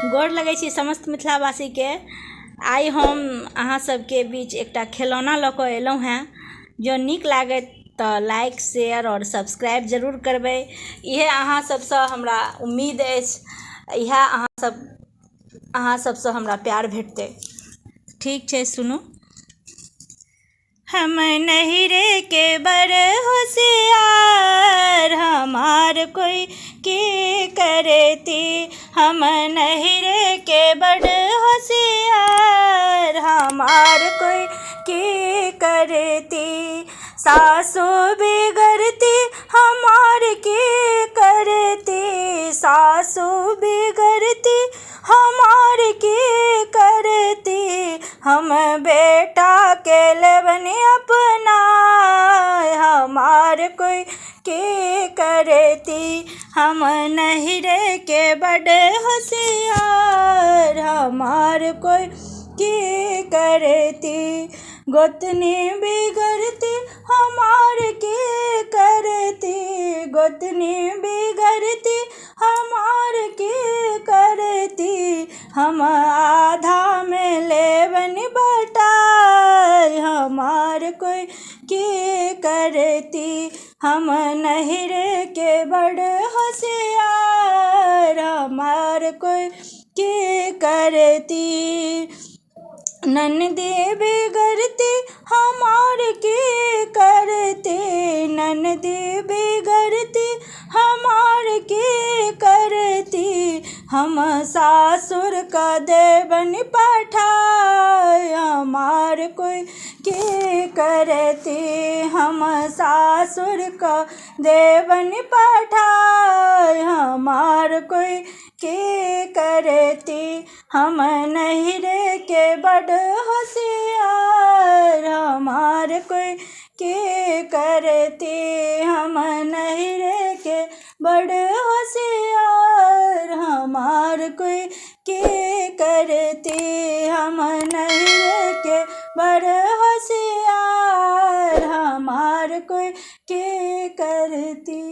गोर लगै छी समस्त मिथिलावासीके। आइ हम अहाँ सबके बीच एकटा खिलौना लऽ कऽ एलहुँ हैं। जो नीक लागत तऽ लाइक शेयर और सब्सक्राइब जरूर करबै। इहे अहाँ सबसँ हमरा उम्मीद अछि, इहे अहाँ सबसँ हमरा प्यार भेटतै। ठीक छै, सुनू। हम नहिरे के बड़ होशियार, हमार कोई के करती। हम नहिरे के बड़ होशियार, हमार कोई के करती। सासु बिगड़ती हमार के करती, सासु बिगड़ती हमार के करती। हम बेटा के लेबनी अपना, हमार कोई के करती। हम नहिरे के बड़ होशियार, हमार कोई के करती। गोतनी बिगड़ती हमार के करती, गोतनी बिगड़ती हमार के करती। हम आधा में लेबन बटाई, हमार कोई के करती। हम नहिरे के बड़ होशियार, हमार कोई के करती। ननदी बिगड़ती हमार के करती, ननदी बिगड़ती हमार के करती। हम सासुर का देवन पठाई, हमार कोई के करती। हम सासुर का देवन पठाई, हमार कोई के करती। हम नहिरे के बड़ होशियार, हमार कोई के करती। हम नहिरे के बड़ होशियार, हमार कोई के करती। हम नहिरे के बड़ होशियार, हमार कोई के करती।